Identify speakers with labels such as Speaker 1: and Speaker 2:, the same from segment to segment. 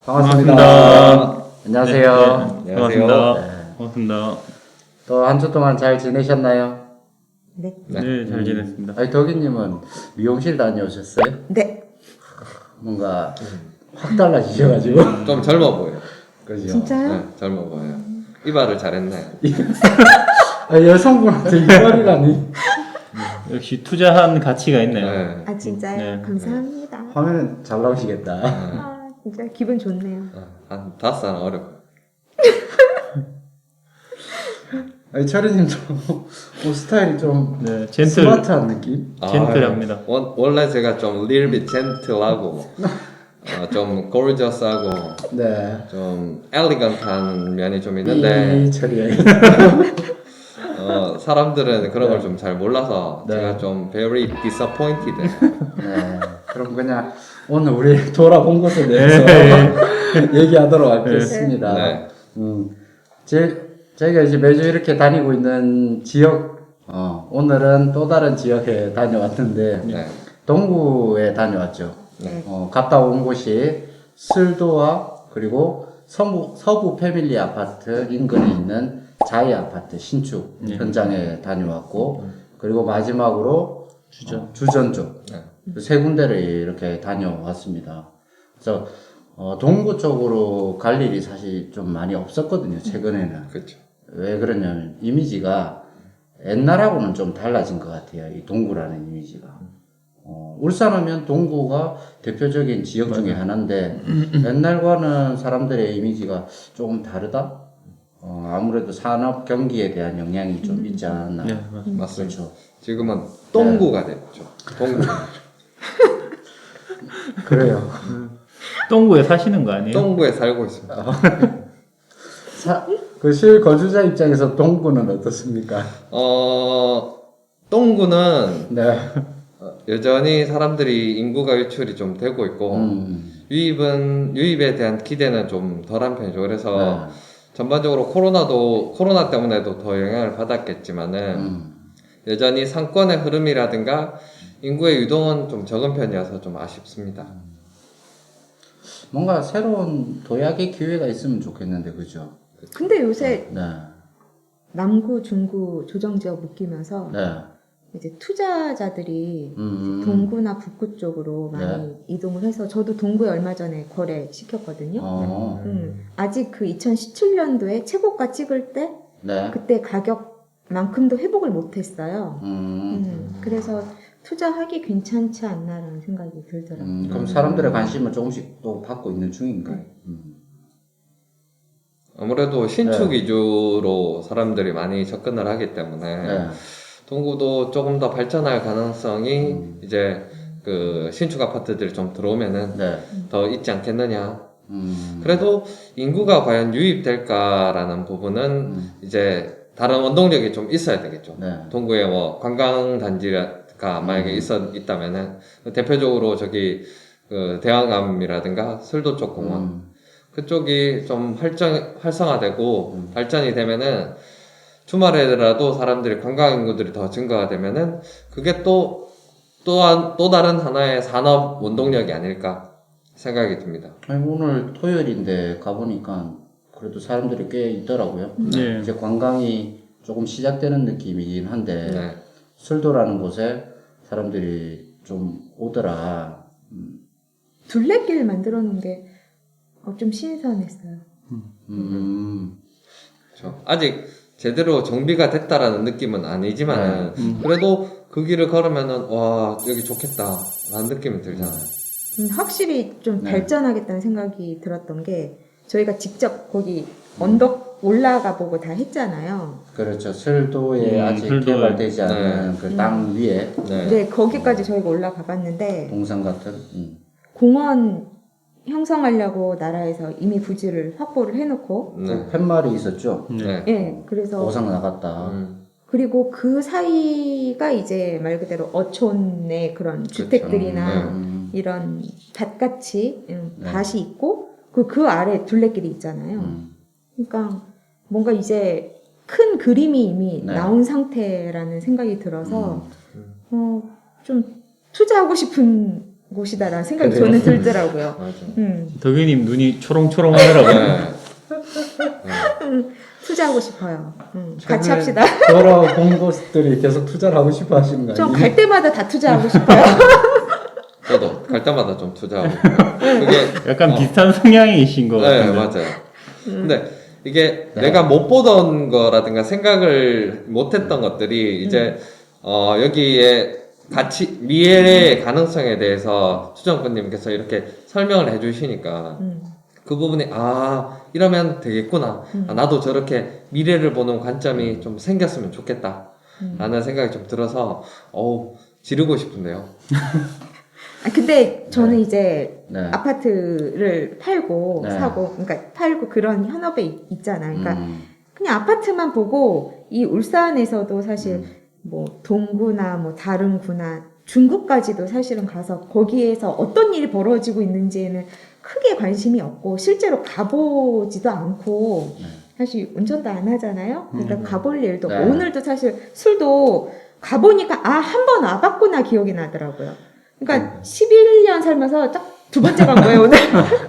Speaker 1: 반갑습니다.
Speaker 2: 반갑습니다.
Speaker 1: 안녕하세요.
Speaker 2: 네, 반갑습니다.
Speaker 1: 네.
Speaker 2: 반갑습니다.
Speaker 1: 또 한 주 동안 잘 지내셨나요?
Speaker 3: 네.
Speaker 2: 네, 잘 지냈습니다.
Speaker 1: 아니, 덕이님은 미용실 다녀오셨어요?
Speaker 3: 네.
Speaker 1: 뭔가 확 달라지셔가지고.
Speaker 4: 좀 젊어 보여요.
Speaker 1: 그죠?
Speaker 3: 진짜요?
Speaker 4: 네, 젊어 보여요. 이발을 잘했나요?
Speaker 1: 아, 여성분한테 이발이라니.
Speaker 2: 역시 투자한 가치가 있네요.
Speaker 4: 네.
Speaker 3: 아 진짜요?
Speaker 2: 네.
Speaker 3: 감사합니다.
Speaker 1: 화면 잘 나오시겠다.
Speaker 3: 아 진짜 기분 좋네요.
Speaker 4: 한 5살 어려워요.
Speaker 1: 아니, 철이님 좀, 옷 스타일이 좀
Speaker 2: 네, 젠틀,
Speaker 1: 스마트한 느낌?
Speaker 2: 젠틀합니다.
Speaker 4: 원래 제가 좀 little bit 젠틀하고 좀 gorgeous하고
Speaker 1: 네.
Speaker 4: 좀 elegant한 면이 좀 있는데
Speaker 1: 이 철이.
Speaker 4: 사람들은 그런 걸 좀 잘 몰라서
Speaker 1: 네.
Speaker 4: 제가 좀 very disappointed.
Speaker 1: 네. 그럼 그냥 오늘 우리 돌아본 것에 대해서
Speaker 2: 네.
Speaker 1: 얘기하도록 하겠습니다.
Speaker 4: 네.
Speaker 1: 저희가 이제 매주 이렇게 다니고 있는 지역, 오늘은 또 다른 지역에 다녀왔는데,
Speaker 4: 네.
Speaker 1: 동구에 다녀왔죠.
Speaker 4: 네.
Speaker 1: 갔다 온 곳이 슬도와 그리고 서부 패밀리 아파트 인근에 있는 자이 아파트 신축 현장에 다녀왔고, 그리고 마지막으로 주전 쪽.
Speaker 4: 네.
Speaker 1: 세 군데를 이렇게 다녀왔습니다. 그래서 동구 쪽으로 갈 일이 사실 좀 많이 없었거든요, 최근에는.
Speaker 4: 그렇죠.
Speaker 1: 왜 그러냐면 이미지가 옛날하고는 좀 달라진 것 같아요, 이 동구라는 이미지가. 울산 하면 동구가 대표적인 지역 중에 하나인데 옛날과는 사람들의 이미지가 조금 다르다? 아무래도 산업 경기에 대한 영향이 좀 있지 않았나.
Speaker 2: 네,
Speaker 4: 맞습니다.
Speaker 1: 그렇죠.
Speaker 4: 지금은 동구가 됐죠. 동구.
Speaker 1: 그래요.
Speaker 2: 동구에 사시는 거 아니에요?
Speaker 4: 동구에 살고 있습니다.
Speaker 1: 그 실거주자 입장에서 동구는 어떻습니까?
Speaker 4: 동구는
Speaker 1: 네.
Speaker 4: 여전히 사람들이 인구가 유출이 좀 되고 있고 유입에 대한 기대는 좀 덜한 편이죠. 그래서 전반적으로 코로나 때문에도 더 영향을 받았겠지만은 여전히 상권의 흐름이라든가 인구의 유동은 좀 적은 편이어서 좀 아쉽습니다.
Speaker 1: 뭔가 새로운 도약의 기회가 있으면 좋겠는데, 그죠?
Speaker 3: 근데 요새
Speaker 1: 네.
Speaker 3: 남구, 중구 조정지역 묶이면서
Speaker 1: 네.
Speaker 3: 이제 투자자들이
Speaker 1: 음.
Speaker 3: 동구나 북구 쪽으로 많이 이동을 해서 저도 동구에 얼마 전에 거래 시켰거든요. 아직 그 2017년도에 최고가 찍을 때
Speaker 1: 네.
Speaker 3: 그때 가격만큼도 회복을 못했어요. 그래서 투자하기 괜찮지 않나라는 생각이 들더라고요.
Speaker 1: 그럼 사람들의 관심을 조금씩 또 받고 있는 중인가요?
Speaker 4: 아무래도 신축
Speaker 1: 네.
Speaker 4: 위주로 사람들이 많이 접근을 하기 때문에
Speaker 1: 네.
Speaker 4: 동구도 조금 더 발전할 가능성이 이제 그 신축 아파트들이 좀 들어오면은
Speaker 1: 네.
Speaker 4: 더 있지 않겠느냐. 그래도 인구가 과연 유입될까라는 부분은 이제 다른 원동력이 좀 있어야 되겠죠.
Speaker 1: 네.
Speaker 4: 동구에 뭐 관광단지가 만약에 있다면은 대표적으로 저기 그 대왕암이라든가 슬도 쪽 공원 그쪽이 좀 활성화되고 발전이 되면은 주말에라도 사람들이 관광 인구들이 더 증가가 되면은 그게 또 다른 하나의 산업 원동력이 아닐까 생각이 듭니다.
Speaker 1: 아니, 오늘 토요일인데 가보니까 그래도 사람들이 꽤 있더라고요.
Speaker 2: 네.
Speaker 1: 이제 관광이 조금 시작되는 느낌이긴 한데
Speaker 4: 네.
Speaker 1: 술도라는 곳에 사람들이 좀 오더라.
Speaker 3: 둘레길 만들어 놓은 게 좀 신선했어요.
Speaker 4: 그렇죠. 아직 제대로 정비가 됐다라는 느낌은 아니지만은 그래도 그 길을 걸으면은 와 여기 좋겠다라는 느낌이 들잖아요.
Speaker 3: 확실히 좀
Speaker 1: 네.
Speaker 3: 발전하겠다는 생각이 들었던 게 저희가 직접 거기 언덕 올라가 보고 다 했잖아요.
Speaker 1: 그렇죠. 슬도에 아직
Speaker 2: 슬도에.
Speaker 1: 개발되지 않은 그 땅 위에
Speaker 4: 네.
Speaker 3: 네, 거기까지 저희가 올라가 봤는데
Speaker 1: 동산 같은.
Speaker 3: 공원 형성하려고 나라에서 이미 부지를 확보를 해놓고
Speaker 4: 네.
Speaker 1: 팻말이 있었죠.
Speaker 4: 네.
Speaker 3: 예, 그래서
Speaker 1: 보상 나갔다.
Speaker 3: 그리고 그 사이가 이제 말 그대로 어촌의 그런 주택들이나 이런 밭같이 밭이 있고 그 아래 둘레길이 있잖아요. 그러니까 뭔가 이제 큰 그림이 이미
Speaker 1: 네.
Speaker 3: 나온 상태라는 생각이 들어서 좀 투자하고 싶은 곳이다라는 생각이
Speaker 1: 그래요?
Speaker 3: 저는 들더라고요.
Speaker 4: 맞아.
Speaker 2: 덕유님 눈이 초롱초롱하더라고요.
Speaker 4: 네.
Speaker 3: 투자하고 싶어요. 같이 합시다.
Speaker 1: 돌아본 곳들이 계속 투자를 하고 싶어 하시는 거 아니에요?
Speaker 3: 전 갈 때마다 다 투자하고 싶어요.
Speaker 4: 저도 갈 때마다 좀 투자하고 그게
Speaker 2: 약간 비슷한 성향이신 것
Speaker 4: 네,
Speaker 2: 같은데.
Speaker 4: 맞아요. 근데 이게
Speaker 1: 네.
Speaker 4: 내가 못 보던 거라든가 생각을 못 했던 것들이 이제 여기에 같이 미래의 가능성에 대해서 추정꾼님께서 이렇게 설명을 해주시니까 그 부분이 이러면 되겠구나. 나도 저렇게 미래를 보는 관점이 좀 생겼으면 좋겠다. 라는 생각이 좀 들어서 지르고 싶은데요.
Speaker 3: 근데 저는 이제
Speaker 1: 네.
Speaker 3: 아파트를 팔고
Speaker 1: 네.
Speaker 3: 사고, 그러니까 팔고 그런 현업에 있잖아요. 그러니까 그냥 아파트만 보고 이 울산에서도 사실 뭐 동구나 뭐 다른 구나 중구까지도 사실은 가서 거기에서 어떤 일이 벌어지고 있는지에는 크게 관심이 없고 실제로 가보지도 않고 사실 운전도 안 하잖아요. 그러니까 가볼 일도 없고
Speaker 1: 네.
Speaker 3: 오늘도 사실 술도 가보니까 한 번 와봤구나 기억이 나더라고요. 그러니까 11년 살면서 딱 두 번째 간 거예요 오늘.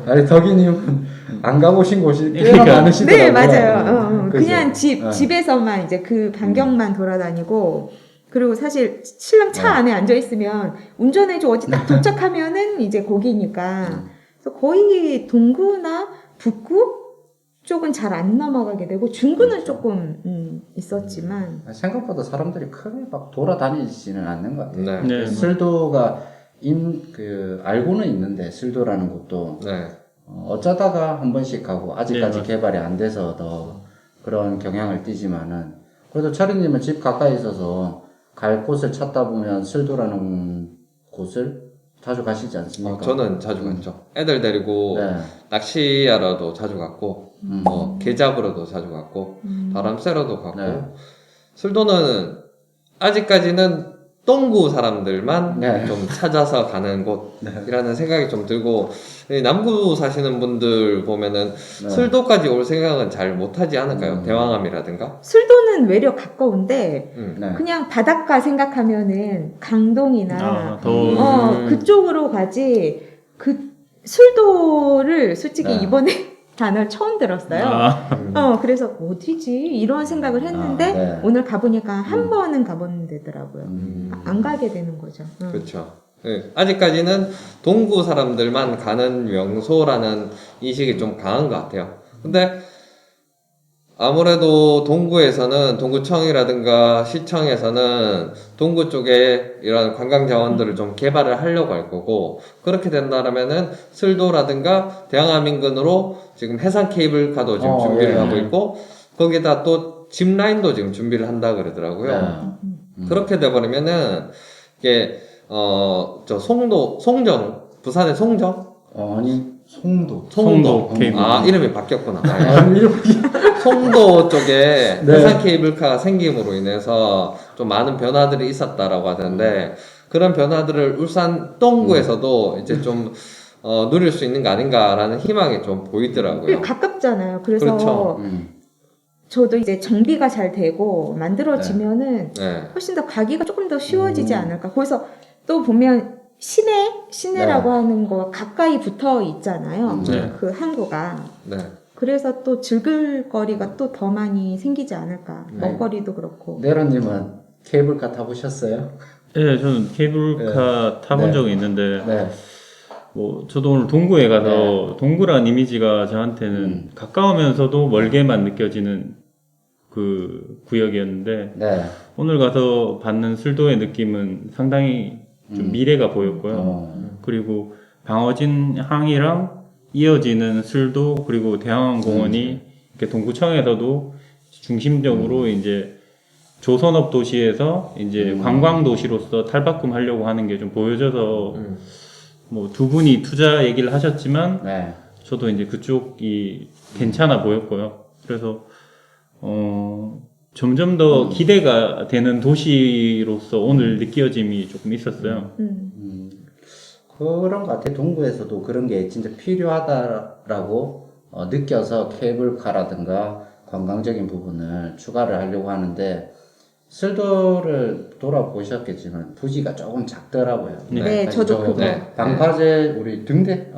Speaker 1: 아니 덕이님은 안 가보신 곳이 꽤나
Speaker 2: 그러니까.
Speaker 1: 많으시더라고요.
Speaker 3: 네 맞아요.
Speaker 1: 그죠?
Speaker 3: 그냥 집에서만 이제 그 반경만 돌아다니고 그리고 사실 신랑 차 안에 앉아 있으면 운전해줘 어디 딱 도착하면은 이제 거기니까 그래서 거의 동구나 북구 쪽은 잘 안 넘어가게 되고 중구는 조금 있었지만
Speaker 1: 생각보다 사람들이 크게 막 돌아다니지는 않는 것 같아요.
Speaker 4: 네.
Speaker 2: 네.
Speaker 1: 술도가 알고는 있는데 술도라는 곳도
Speaker 4: 네.
Speaker 1: 어쩌다가 한 번씩 가고 아직까지
Speaker 2: 네,
Speaker 1: 개발이 안 돼서 더 그런 경향을 띠지만은 그래도 차리님은 집 가까이 있어서 갈 곳을 찾다 보면 술도라는 곳을 자주 가시지 않습니까?
Speaker 4: 저는 자주 갔죠. 애들 데리고
Speaker 1: 네.
Speaker 4: 낚시하러도 자주 갔고, 게 잡으러도 자주 갔고, 바람 쐬러도 갔고,
Speaker 1: 네.
Speaker 4: 술도는 아직까지는 동구 사람들만
Speaker 1: 네.
Speaker 4: 좀 찾아서 가는 곳이라는 생각이 좀 들고, 이 남구 사시는 분들 보면은
Speaker 1: 네.
Speaker 4: 술도까지 올 생각은 잘 못하지 않을까요? 대왕암이라든가?
Speaker 3: 술도는 외려 가까운데
Speaker 1: 네.
Speaker 3: 그냥 바닷가 생각하면은 강동이나
Speaker 2: 더
Speaker 3: 그쪽으로 가지 그 술도를 솔직히
Speaker 1: 네.
Speaker 3: 이번에 단어를 처음 들었어요. 그래서 어디지 이런 생각을 했는데
Speaker 1: 네.
Speaker 3: 오늘 가보니까 한 번은 가보는 데더라고요. 안 가게 되는 거죠.
Speaker 4: 그렇죠. 네, 아직까지는 동구 사람들만 가는 명소라는 인식이 좀 강한 것 같아요. 근데 아무래도 동구에서는 동구청이라든가 시청에서는 동구 쪽에 이런 관광 자원들을 좀 개발을 하려고 할 거고 그렇게 된다라면은 술도라든가 대왕암 인근으로 지금 해상 케이블카도 지금 준비를
Speaker 1: 예.
Speaker 4: 하고 있고 거기다 또 짚라인도 지금 준비를 한다 그러더라고요. 그렇게 돼버리면은 이게 저 송정 부산의 송정
Speaker 1: 아니 송도.
Speaker 2: 송도 케이블카.
Speaker 4: 이름이 바뀌었구나.
Speaker 1: 아니 이렇게
Speaker 4: 송도 쪽에
Speaker 1: 네.
Speaker 4: 해상 케이블카가 생김으로 인해서 좀 많은 변화들이 있었다라고 하던데 그런 변화들을 울산 동구에서도 이제 좀 누릴 수 있는 거 아닌가라는 희망이 좀 보이더라고요.
Speaker 3: 가깝잖아요. 그래서
Speaker 4: 그렇죠.
Speaker 3: 저도 이제 정비가 잘 되고 만들어지면은
Speaker 4: 네.
Speaker 3: 훨씬 더 가기가 조금 더 쉬워지지 않을까. 거기서 또 보면 시내라고 하는 거 가까이 붙어 있잖아요.
Speaker 2: 네.
Speaker 3: 그 항구가.
Speaker 4: 네.
Speaker 3: 그래서 또 즐길거리가 또 더 많이 생기지 않을까. 먹거리도 그렇고.
Speaker 1: 네로님은 케이블카 타보셨어요?
Speaker 2: 네, 저는 케이블카 타본
Speaker 1: 네.
Speaker 2: 적이 있는데
Speaker 1: 네.
Speaker 2: 뭐 저도 오늘 동구에 가서 동구란 이미지가 저한테는 가까우면서도 멀게만 느껴지는 그 구역이었는데
Speaker 1: 네.
Speaker 2: 오늘 가서 받는 술도의 느낌은 상당히 좀 미래가 보였고요. 그리고 방어진 항이랑 이어지는 술도 그리고 대항원 공원이 이렇게 동구청에서도 중심적으로 이제 조선업 도시에서 이제 관광 도시로서 탈바꿈하려고 하는 게 좀 보여져서 뭐 두 분이 투자 얘기를 하셨지만
Speaker 1: 네.
Speaker 2: 저도 이제 그쪽이 괜찮아 보였고요. 그래서 점점 더 기대가 되는 도시로서 오늘 느껴짐이 조금 있었어요.
Speaker 1: 그런 것 같아요. 동구에서도 그런 게 진짜 필요하다라고 느껴서 케이블카라든가 관광적인 부분을 추가를 하려고 하는데 슬도를 돌아보셨겠지만 부지가 조금 작더라고요.
Speaker 3: 네, 저도 그거.
Speaker 1: 방파제 우리 등대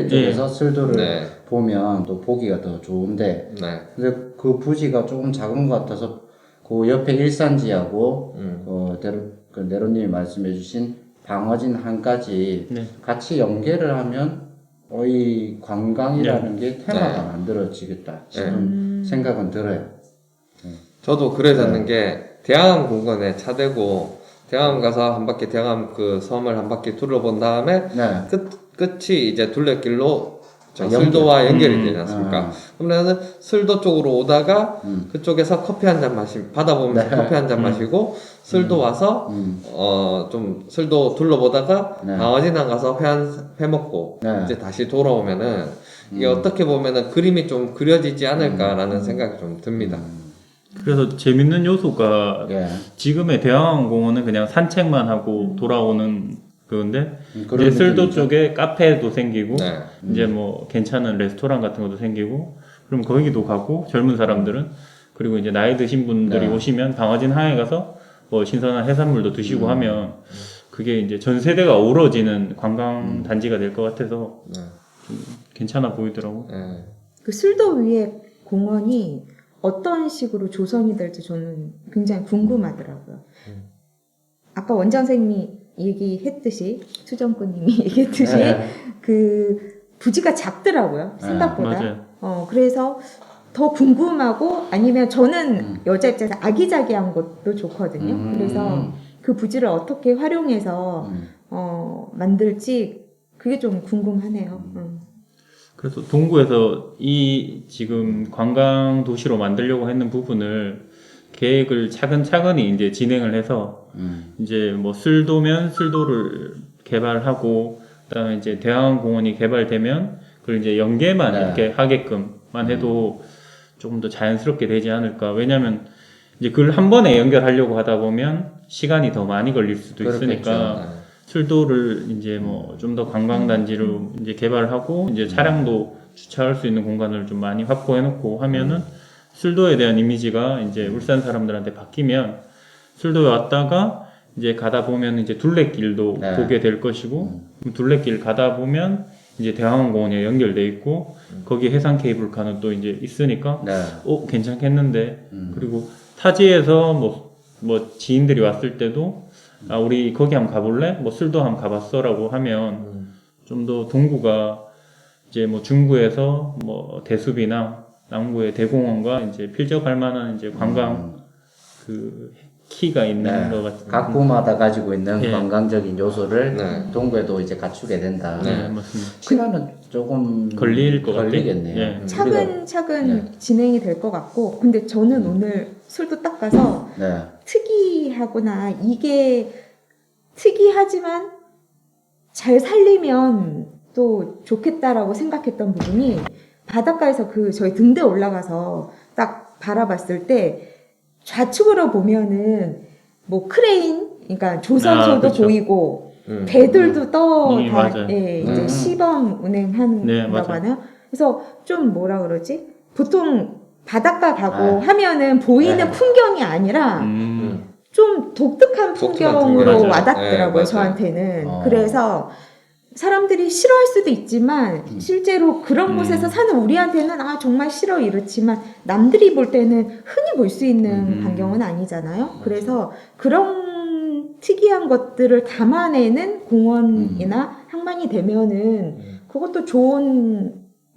Speaker 1: 쪽에서 슬도를
Speaker 4: 네.
Speaker 1: 보면 또 보기가 더 좋은데
Speaker 4: 네.
Speaker 1: 근데 그 부지가 조금 작은 것 같아서 그 옆에 일산지하고 그 네로님이 말씀해주신 방어진 한까지
Speaker 2: 네.
Speaker 1: 같이 연계를 하면 이 관광이라는 게 테마가 만들어지겠다 싶은 생각은 들어요.
Speaker 4: 저도 그래졌는 게 대항암 공원에 차 대고 대항암 가서 한 바퀴 대항암 그 섬을 한 바퀴 둘러본 다음에
Speaker 1: 네.
Speaker 4: 끝이 이제 둘레길로 저
Speaker 1: 연결.
Speaker 4: 술도와 연결이 되지 않습니까? 그러면 술도 쪽으로 오다가 그쪽에서 커피 한 잔 바다 보면서
Speaker 1: 네.
Speaker 4: 커피 한 잔 마시고 술도 와서 좀 술도 둘러보다가
Speaker 1: 네.
Speaker 4: 방어진항 가서 회 먹고
Speaker 1: 네.
Speaker 4: 이제 다시 돌아오면은 이게 어떻게 보면은 그림이 좀 그려지지 않을까라는 생각이 좀 듭니다.
Speaker 2: 그래서 재밌는 요소가
Speaker 1: 예.
Speaker 2: 지금의 대왕공원은 그냥 산책만 하고 돌아오는 그건데
Speaker 1: 그런
Speaker 2: 이제 슬도
Speaker 1: 느낌이죠.
Speaker 2: 쪽에 카페도 생기고
Speaker 4: 네.
Speaker 2: 이제 뭐 괜찮은 레스토랑 같은 것도 생기고 그럼 거기도 가고 젊은 사람들은 그리고 이제 나이 드신 분들이
Speaker 1: 네.
Speaker 2: 오시면 방어진 항에 가서 뭐 신선한 해산물도 드시고 하면 그게 이제 전 세대가 어우러지는 관광 단지가 될 것 같아서
Speaker 4: 네.
Speaker 2: 좀 괜찮아 보이더라고.
Speaker 4: 네.
Speaker 3: 그 술도 위에 공원이 어떤 식으로 조성이 될지 저는 굉장히 궁금하더라고요. 아까 원장 선생님이 얘기했듯이 추정꾼님이 얘기했듯이
Speaker 1: 네.
Speaker 3: 그 부지가 작더라고요 생각보다.
Speaker 2: 맞아요.
Speaker 3: 그래서 더 궁금하고 아니면 저는 여자 입장에서 아기자기한 것도 좋거든요. 그래서 그 부지를 어떻게 활용해서 만들지 그게 좀 궁금하네요.
Speaker 2: 그래서 동구에서 이 지금 관광 도시로 만들려고 했는 부분을 계획을 차근차근히 이제 진행을 해서 이제 뭐 술도면 술도를 개발하고 그다음에 이제 대항공원이 개발되면 그걸 이제 연계만
Speaker 1: 네.
Speaker 2: 이렇게 하게끔만 해도 조금 더 자연스럽게 되지 않을까. 왜냐면 이제 그걸 한 번에 연결하려고 하다 보면 시간이 더 많이 걸릴 수도
Speaker 1: 그렇겠죠.
Speaker 2: 있으니까 술도를 이제 뭐 좀 더 관광단지로 이제 개발하고 이제 차량도 주차할 수 있는 공간을 좀 많이 확보해 놓고 하면은 술도에 대한 이미지가 이제 울산 사람들한테 바뀌면 술도에 왔다가 이제 가다 보면 이제 둘레길도
Speaker 1: 네.
Speaker 2: 보게 될 것이고 그럼 둘레길 가다 보면 이제 대항공원에 연결돼 있고 거기 해상 케이블카는 또 이제 있으니까
Speaker 1: 네.
Speaker 2: 괜찮겠는데 그리고 타지에서 뭐 지인들이 왔을 때도 우리 거기 한번 가볼래? 뭐 술도 한번 가봤어라고 하면 좀 더 동구가 이제 뭐 중구에서 뭐 대숲이나 남구의 대공원과 이제 필적할 만한 이제 관광 그 키가 있는
Speaker 1: 네.
Speaker 2: 것 같은.
Speaker 1: 각 구마다 가지고 있는
Speaker 2: 예.
Speaker 1: 관광적인 요소를
Speaker 4: 네.
Speaker 1: 동구에도 이제 갖추게 된다.
Speaker 2: 네, 맞습니다.
Speaker 1: 시간은 조금
Speaker 2: 걸릴 것 같아요.
Speaker 1: 걸리겠네요.
Speaker 2: 예.
Speaker 3: 차근차근 진행이 될 것 같고 근데 저는 오늘 술도 딱 가서
Speaker 1: 네.
Speaker 3: 특이하구나 이게 특이하지만 잘 살리면 또 좋겠다라고 생각했던 부분이 바닷가에서 그 저희 등대 올라가서 딱 바라봤을 때 좌측으로 보면은 뭐 크레인 그러니까 조선소도
Speaker 2: 그렇죠.
Speaker 3: 보이고 배들도
Speaker 2: 네, 맞아요.
Speaker 3: 이제 시범 운행한다고
Speaker 2: 네, 맞아요.
Speaker 3: 하나요? 그래서 좀 뭐라 그러지? 보통 바닷가 가고
Speaker 1: 아.
Speaker 3: 하면은 보이는
Speaker 1: 네.
Speaker 3: 풍경이 아니라 좀 독특한
Speaker 4: 독특한
Speaker 3: 풍경으로
Speaker 2: 풍경.
Speaker 3: 와닿더라고요,
Speaker 4: 네, 맞아요.
Speaker 3: 저한테는. 그래서 사람들이 싫어할 수도 있지만 실제로 그런 곳에서 사는 우리한테는 정말 싫어 이렇지만 남들이 볼 때는 흔히 볼 수 있는 광경은 아니잖아요. 그래서 그런 특이한 것들을 담아내는 공원이나 항만이 되면은 그것도 좋은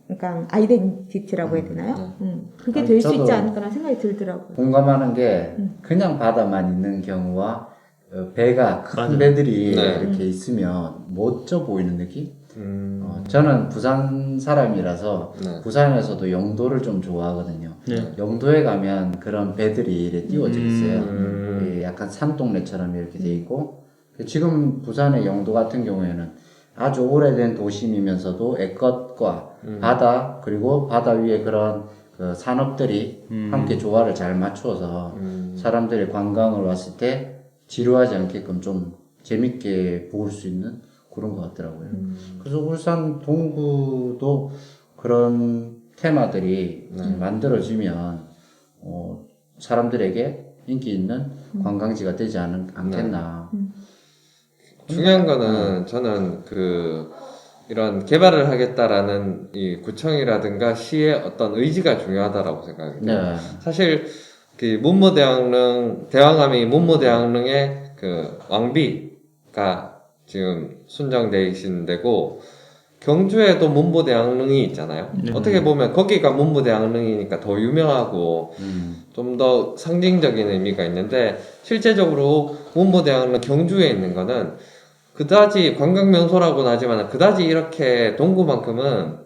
Speaker 3: 그러니까 아이덴티티라고 해야 되나요? 그게
Speaker 1: 아니,
Speaker 3: 될 수
Speaker 1: 저도
Speaker 3: 있지 않을까라는 생각이 들더라고요.
Speaker 1: 공감하는 게 그냥 바다만 있는 경우와 배가 큰
Speaker 2: 맞아요.
Speaker 1: 배들이
Speaker 4: 네.
Speaker 1: 이렇게 있으면 멋져 보이는 느낌? 저는 부산 사람이라서
Speaker 4: 네.
Speaker 1: 부산에서도 영도를 좀 좋아하거든요.
Speaker 2: 네.
Speaker 1: 영도에 가면 그런 배들이 이렇게 띄워져 있어요.
Speaker 4: 음.
Speaker 1: 예, 약간 산동네처럼 이렇게 돼 있고 지금 부산의 영도 같은 경우에는 아주 오래된 도심이면서도 애껏과 바다 그리고 바다 위에 그런 그 산업들이 함께 조화를 잘 맞추어서 사람들이 관광을 왔을 때 지루하지 않게끔 좀 재밌게 볼 수 있는 그런 것 같더라고요. 그래서 울산 동구도 그런 테마들이 만들어지면 사람들에게 인기 있는 관광지가 되지 않겠나.
Speaker 4: 중요한 거는 저는 이런 개발을 하겠다라는 이 구청이라든가 시의 어떤 의지가 중요하다라고 생각해요.
Speaker 1: 네.
Speaker 4: 사실 그 대왕암이 문무대왕릉의 그 왕비가 지금 순정되어 있는 데고 경주에도 문무대왕릉이 있잖아요. 어떻게 보면 거기가 문무대왕릉이니까 더 유명하고 좀 더 상징적인 의미가 있는데 실제적으로 문무대왕릉 경주에 있는 거는 그다지 관광명소라고는 하지만 그다지 이렇게 동구만큼은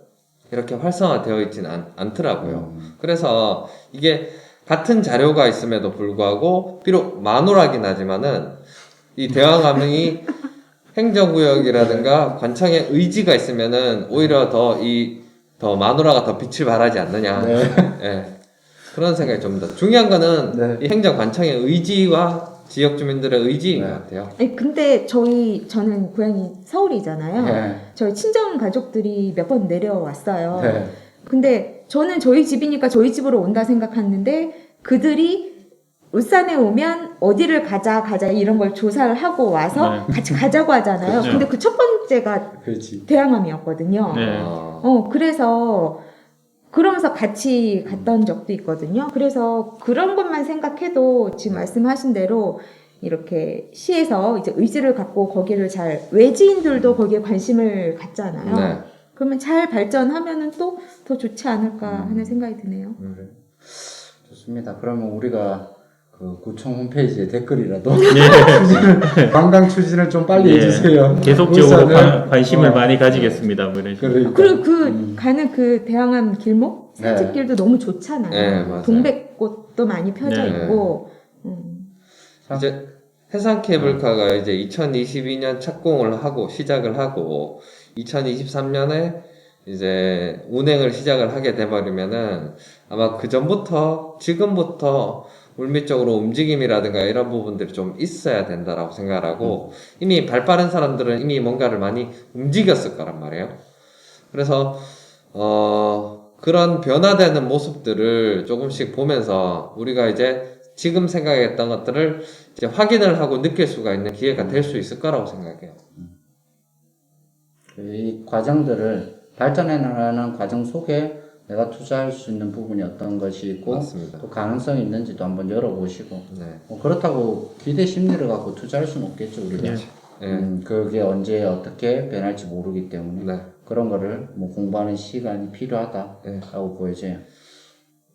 Speaker 4: 이렇게 활성화되어 있지는 않더라고요. 그래서 이게 같은 자료가 있음에도 불구하고 비록 마누라긴 하지만은 이 대왕암이 행정구역이라든가 관청의 의지가 있으면은 오히려 더 마누라가 더 빛을 발하지 않느냐.
Speaker 1: 네.
Speaker 4: 예. 그런 생각이 좀 더 중요한 거는
Speaker 1: 네.
Speaker 4: 이 행정관청의 의지와 지역 주민들의 의지인
Speaker 1: 네.
Speaker 4: 것 같아요.
Speaker 3: 아니, 근데 저는 고향이 서울이잖아요.
Speaker 1: 네.
Speaker 3: 저희 친정 가족들이 몇 번 내려왔어요.
Speaker 1: 네.
Speaker 3: 근데 저는 저희 집이니까 저희 집으로 온다 생각했는데 그들이 울산에 오면 어디를 가자 이런 걸 조사를 하고 와서 같이 가자고 하잖아요.
Speaker 2: 그렇죠.
Speaker 3: 근데 그 첫 번째가
Speaker 1: 그렇지.
Speaker 3: 대왕암이었거든요.
Speaker 2: 네.
Speaker 3: 그래서 그러면서 같이 갔던 적도 있거든요. 그래서 그런 것만 생각해도 지금 말씀하신 대로 이렇게 시에서 이제 의지를 갖고 거기를 외지인들도 거기에 관심을 갖잖아요.
Speaker 4: 네.
Speaker 3: 그러면 잘 발전하면은 또 더 좋지 않을까 하는 생각이 드네요.
Speaker 1: 좋습니다. 그러면 우리가 그 구청 홈페이지에 댓글이라도
Speaker 2: 네.
Speaker 1: 관광 추진을 좀 빨리
Speaker 2: 예.
Speaker 1: 해주세요.
Speaker 2: 계속적으로
Speaker 1: 울산은,
Speaker 2: 관심을 많이 가지겠습니다. 뭐 이런 식으로.
Speaker 1: 그러니까.
Speaker 3: 그리고 가는 그 대왕암 길목
Speaker 1: 네.
Speaker 3: 산책길도 너무 좋잖아요.
Speaker 4: 네, 맞아요.
Speaker 3: 동백꽃도 많이 펴져
Speaker 2: 네.
Speaker 3: 있고.
Speaker 4: 이제 해상 케이블카가 이제 2022년 착공을 하고 시작을 하고 2023년에 이제 운행을 시작을 하게 돼버리면은 아마 그 전부터 지금부터 물리적으로 움직임이라든가 이런 부분들이 좀 있어야 된다라고 생각하고 이미 발 빠른 사람들은 이미 뭔가를 많이 움직였을 거란 말이에요. 그래서 그런 변화되는 모습들을 조금씩 보면서 우리가 이제 지금 생각했던 것들을 이제 확인을 하고 느낄 수가 있는 기회가 될 수 있을 거라고 생각해요.
Speaker 1: 이 과정들을 발전해 나가는 과정 속에 내가 투자할 수 있는 부분이 어떤 것이 있고
Speaker 4: 맞습니다.
Speaker 1: 또 가능성이 있는지도 한번 열어보시고
Speaker 4: 네.
Speaker 1: 그렇다고 기대 심리를 갖고 투자할 수는 없겠죠 우리가.
Speaker 2: 네.
Speaker 1: 그게 언제 어떻게 변할지 모르기 때문에
Speaker 4: 네.
Speaker 1: 그런 거를 공부하는 시간이 필요하다라고
Speaker 4: 네.
Speaker 1: 보여져요.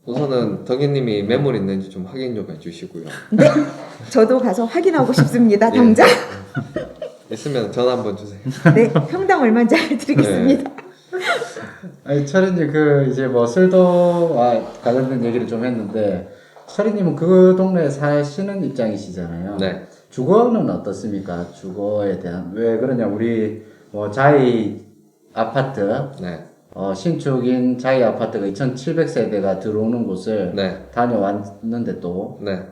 Speaker 4: 우선은 덕이님이 매물 있는지 좀 확인 좀 해주시고요.
Speaker 3: 네, 저도 가서 확인하고 싶습니다.
Speaker 4: 예.
Speaker 3: 당장.
Speaker 4: 있으면 전화 한번 주세요.
Speaker 3: 네, 평당 얼마인지 알려드리겠습니다.
Speaker 1: 아니, 철이님 이제 술도와 관련된 얘기를 좀 했는데 철이님은 그 동네에 사시는 입장이시잖아요.
Speaker 4: 네.
Speaker 1: 주거는 어떻습니까? 주거에 대한 왜 그러냐 우리 자이 아파트
Speaker 4: 네.
Speaker 1: 신축인 자이 아파트가 2,700세대가 들어오는 곳을
Speaker 4: 네.
Speaker 1: 다녀왔는데 또
Speaker 4: 네.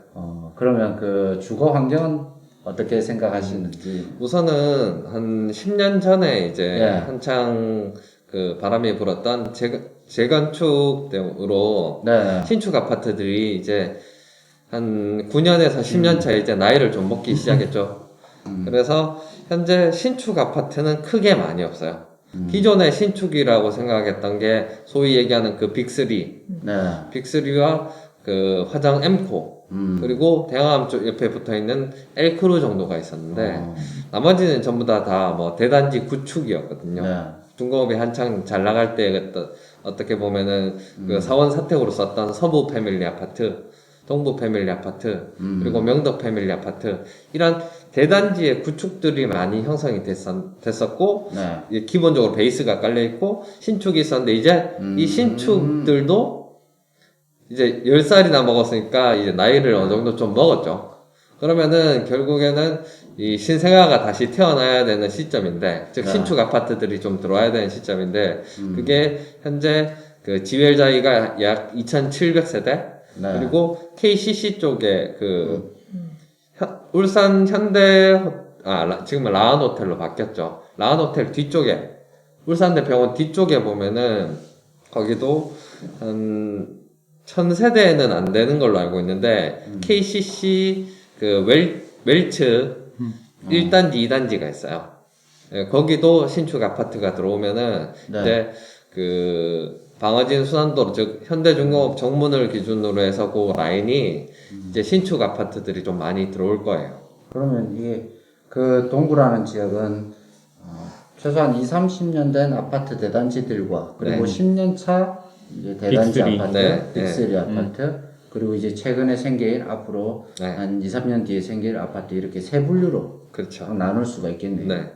Speaker 1: 그러면 그 주거 환경은 어떻게 생각하시는지?
Speaker 4: 우선은 한 10년 전에 이제
Speaker 1: 예.
Speaker 4: 한창 그 바람이 불었던 재건축으로
Speaker 1: 네.
Speaker 4: 신축 아파트들이 이제 한 9년에서 10년 차에 이제 나이를 좀 먹기 시작했죠. 그래서 현재 신축 아파트는 크게 많이 없어요. 기존의 신축이라고 생각했던 게 소위 얘기하는 그 빅3,
Speaker 1: 네.
Speaker 4: 빅3와 그 화정 M코 그리고 대왕암 쪽 옆에 붙어있는 L크루 정도가 있었는데 나머지는 전부 다 뭐 대단지 구축이었거든요.
Speaker 1: 네.
Speaker 4: 중공업이 한창 잘 나갈 때 어떻게 보면은 그 사원 사택으로 썼던 서부 패밀리 아파트, 동부 패밀리 아파트, 그리고 명덕 패밀리 아파트 이런 대단지의 구축들이 많이 형성이 됐었고
Speaker 1: 네.
Speaker 4: 기본적으로 베이스가 깔려 있고 신축이 있었는데 이제 이 신축들도 이제 10살이나 먹었으니까 이제 나이를 어느 정도 좀 먹었죠. 그러면은 결국에는 이 신생아가 다시 태어나야 되는 시점인데, 즉 신축 아파트들이 좀 들어와야 되는 시점인데, 그게 현재 그 지웰자이가 약 2,700세대,
Speaker 1: 네.
Speaker 4: 그리고 KCC 쪽에 울산 현대 지금은 라한 호텔로 바뀌었죠. 라한 호텔 뒤쪽에 울산대 병원 뒤쪽에 보면은 거기도 한 1000세대는 안 되는 걸로 알고 있는데 KCC 그 웰츠 1단지, 2단지가 있어요. 예, 거기도 신축 아파트가 들어오면은
Speaker 1: 네.
Speaker 4: 이제 그 방어진 순환도로 즉 현대중공업 정문을 기준으로 해서 그 라인이 이제 신축 아파트들이 좀 많이 들어올 거예요.
Speaker 1: 그러면 이게 그 동구라는 지역은 최소한 20, 30년 된 아파트 대단지들과 그리고
Speaker 4: 네.
Speaker 1: 10년 차 이제 대단지
Speaker 2: 빅3.
Speaker 1: 아파트,
Speaker 4: 네,
Speaker 1: 빅3 아파트, 그리고 이제 최근에 생길 앞으로
Speaker 4: 네.
Speaker 1: 한 2, 3년 뒤에 생길 아파트 이렇게 세 분류로
Speaker 4: 그렇죠.
Speaker 1: 나눌 수가 있겠네요.
Speaker 4: 네.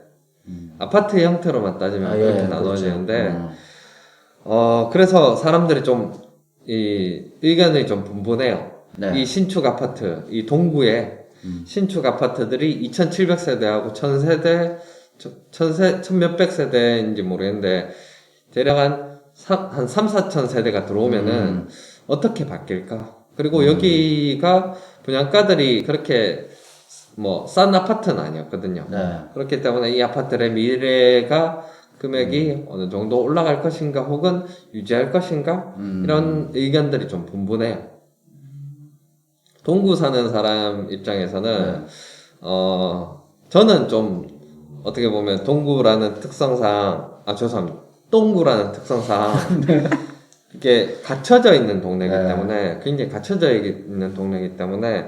Speaker 4: 아파트 형태로만 따지면 그렇게
Speaker 1: 그렇죠.
Speaker 4: 나눠지는데 그래서 사람들이 좀 이 의견이 좀 분분해요.
Speaker 1: 네.
Speaker 4: 이 신축 아파트, 이 동구에 신축 아파트들이 2,700세대하고 1,000세대, 1,몇백 세대인지 모르겠는데 대략 한 3, 4천 세대가 들어오면은 어떻게 바뀔까? 그리고 여기가 분양가들이 그렇게 뭐 싼 아파트는 아니었거든요.
Speaker 1: 네.
Speaker 4: 그렇기 때문에 이 아파트의 미래가 금액이 어느 정도 올라갈 것인가 혹은 유지할 것인가 이런 의견들이 좀 분분해요. 동구 사는 사람 입장에서는 저는 좀 어떻게 보면 동구라는 특성상 죄송합니다. 동구라는 특성상 이게 갇혀져 있는 동네이기
Speaker 1: 네.
Speaker 4: 때문에 굉장히 갇혀져 있는 동네이기 때문에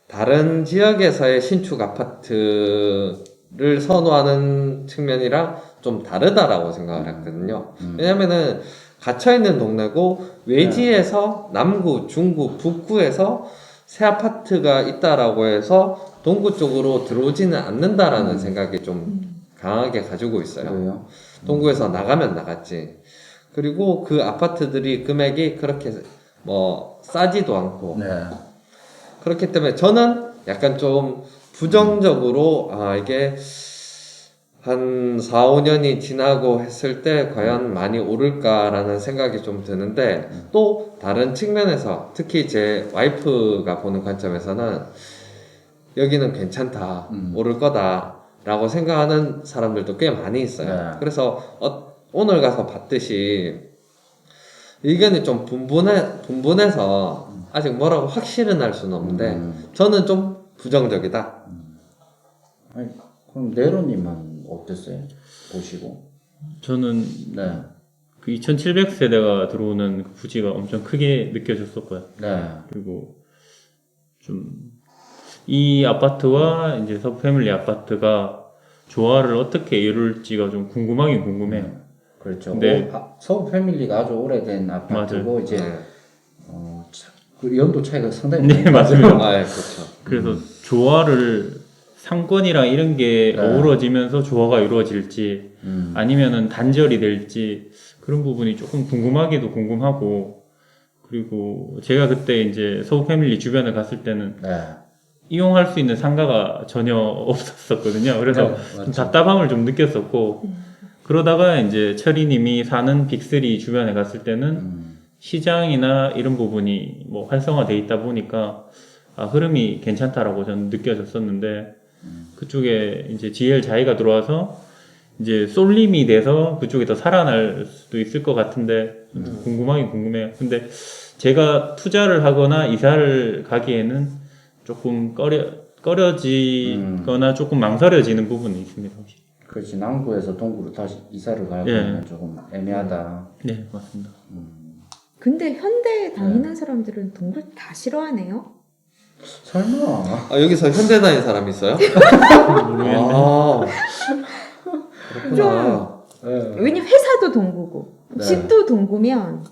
Speaker 4: 다른 지역에서의 신축 아파트를 선호하는 측면이랑 좀 다르다라고 생각을 했거든요. 왜냐면은 갇혀있는 동네고 외지에서 남구, 중구, 북구에서 새 아파트가 있다라고 해서 동구 쪽으로 들어오지는 않는다라는 생각이 좀 강하게 가지고 있어요.
Speaker 1: 그래요?
Speaker 4: 동구에서 나가면 나갔지. 그리고 그 아파트들이 금액이 그렇게 뭐 싸지도 않고
Speaker 1: 네.
Speaker 4: 그렇기 때문에 저는 약간 좀 부정적으로 이게 한 4, 5년이 지나고 했을 때 과연 많이 오를까라는 생각이 좀 드는데 또 다른 측면에서 특히 제 와이프가 보는 관점에서는 여기는 괜찮다, 오를 거다라고 생각하는 사람들도 꽤 많이 있어요.
Speaker 1: 네.
Speaker 4: 그래서 오늘 가서 봤듯이 의견이 좀 분분해서 아직 뭐라고 확실은 할 수는 없는데 저는 좀 부정적이다.
Speaker 1: 아니, 그럼 네로님은 어땠어요? 보시고.
Speaker 2: 저는
Speaker 1: 네.
Speaker 2: 그 2,700세대가 들어오는 그 부지가 엄청 크게 느껴졌었고요.
Speaker 1: 네.
Speaker 2: 그리고 좀 이 아파트와 이제 서브패밀리 아파트가 조화를 어떻게 이룰지가 좀 궁금하긴 궁금해요.
Speaker 1: 그렇죠.
Speaker 2: 네.
Speaker 1: 서브 패밀리가 아주 오래된 아파트고 이제
Speaker 4: 네.
Speaker 1: 그 연도 차이가 상당히
Speaker 2: 네,
Speaker 1: 많이
Speaker 2: 맞습니다.
Speaker 4: 그렇죠.
Speaker 2: 그래서 조화를 상권이랑 이런 게
Speaker 1: 네.
Speaker 2: 어우러지면서 조화가 이루어질지 아니면은 단절이 될지 그런 부분이 조금 궁금하기도 궁금하고 그리고 제가 그때 이제 서브 패밀리 주변에 갔을 때는
Speaker 1: 네.
Speaker 2: 이용할 수 있는 상가가 전혀 없었거든요. 그래서
Speaker 1: 네,
Speaker 2: 좀
Speaker 1: 맞죠.
Speaker 2: 답답함을 좀 느꼈었고 그러다가 이제 철이님이 사는 빅3 주변에 갔을 때는 시장이나 이런 부분이 뭐 활성화돼 있다 보니까 흐름이 괜찮다라고 저는 느껴졌었는데 그쪽에 이제 GL 자이가 들어와서 이제 쏠림이 돼서 그쪽이 더 살아날 수도 있을 것 같은데 궁금하긴 궁금해요. 근데 제가 투자를 하거나 이사를 가기에는 조금 꺼려지거나 조금 망설여지는 부분이 있습니다. 혹시.
Speaker 1: 그렇지. 남구에서 동구로 다시 이사를 가면
Speaker 2: 예.
Speaker 1: 조금 애매하다.
Speaker 2: 네, 맞습니다.
Speaker 3: 근데 현대 다니는 사람들은 동굴 다 싫어하네요.
Speaker 1: 설마.
Speaker 4: 여기서 현대 다닌 사람 있어요?
Speaker 2: 모르겠네.
Speaker 4: 그렇구나.
Speaker 1: 네.
Speaker 3: 왜냐면 회사도 동구고
Speaker 1: 네.
Speaker 3: 집도 동구면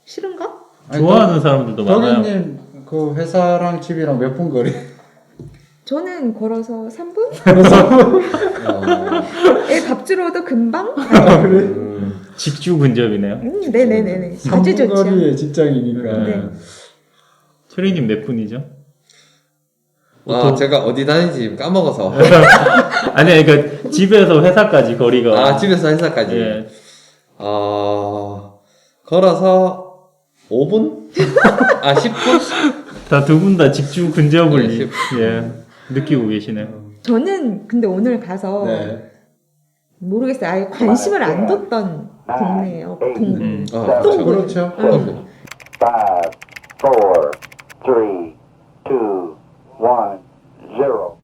Speaker 3: 싫은가?
Speaker 2: 좋아하는 사람들도 많아요.
Speaker 1: 덕이님 그 회사랑 집이랑 몇 분 거리?
Speaker 3: 저는 걸어서 3분?
Speaker 1: 어,
Speaker 3: 밥 주러도 금방?
Speaker 2: 직주 근접이네요.
Speaker 3: 네네네네. 아주
Speaker 1: 3분
Speaker 3: 좋죠.
Speaker 1: 거리의 직장이니까.
Speaker 3: 네.
Speaker 2: 철이님 몇 분이죠?
Speaker 4: 제가 어디 다니지 까먹어서.
Speaker 2: 아니, 그러니까 집에서 회사까지 거리가.
Speaker 4: 집에서 회사까지.
Speaker 2: 예.
Speaker 4: 걸어서 5분? 10분?
Speaker 2: 다 두 분 다 직주 근접을
Speaker 4: 네,
Speaker 2: 느끼고 계시네요.
Speaker 3: 저는 근데 오늘 가서
Speaker 1: 네.
Speaker 3: 모르겠어요. 아예 관심을 안 뒀던 동네예요. 동구.
Speaker 4: 그렇죠.
Speaker 1: 그렇죠.
Speaker 3: 응.
Speaker 5: 4, 3, 2, 1, 0.